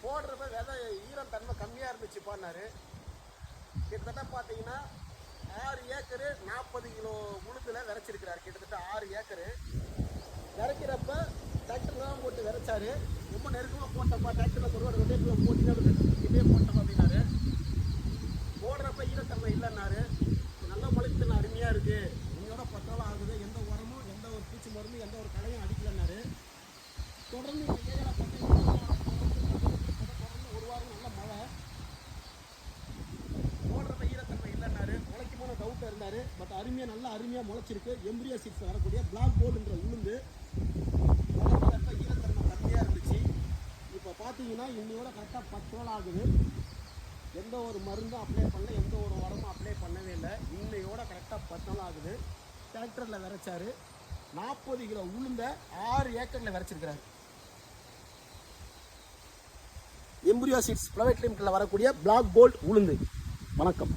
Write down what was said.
போடுறப்ப விதை ஈரம் தன்மை கம்மியாக இருந்துச்சு பண்ணாரு. கிட்டத்தட்ட பார்த்தீங்கன்னா 6 ஏக்கரு 40 கிலோ உளுந்தில் விதைச்சிருக்கிறாரு. கிட்டத்தட்ட 6 ஏக்கரு விதைக்கிறப்ப டிராக்டர்லாம் போட்டு விதைச்சாரு. ரொம்ப நெருக்கமாக போட்டப்பா டிராக்டரில் பொருள் இதே போட்டோம் அப்படின்னாரு. போடுறப்ப ஈரத்தன்மை இல்லைன்னாரு. நல்ல முளைப்பு அருமையாக இருக்குது, இன்னையோட 10 நாள் ஆகுது, எந்த உரமும் எந்த ஒரு பூச்சி மருந்து எந்த ஒரு களையும் அடிக்கலன்னாரு. தொடர்ந்து ஒரு வாரம் நல்ல மழை, போடுறப்ப ஈரத்தன்மை இல்லைன்னாரு. முளைக்குமான டவுட்டாக இருந்தார். பட் அருமையாக முளைச்சிருக்கு. எம்ப்ரியோ சீட்ஸ் வரக்கூடிய பிளாக் கோல்டுன்ற உளுந்து ஈரத்தன்மை கம்மியாக இருந்துச்சு. இப்போ பார்த்தீங்கன்னா இன்னையோட கரெக்டாக 10 நாள் ஆகுது. எந்த ஒரு மருந்தும் அப்ளை பண்ணல, எந்த ஒரு உரமும் அப்ளை பண்ணவே இல்லை. இன்னையோட கரெக்டாக 10 நாள் ஆகுது. டிராக்டரில் விதைச்சாரு. 40 கிலோ உளுந்த 6 ஏக்கரில் விதைச்சிருக்கிறாரு. எம்ப்ரியோ சீட்ஸ் பிரைவேட் லிமிட்டில் வரக்கூடிய பிளாக் கோல்ட் உளுந்து. வணக்கம்.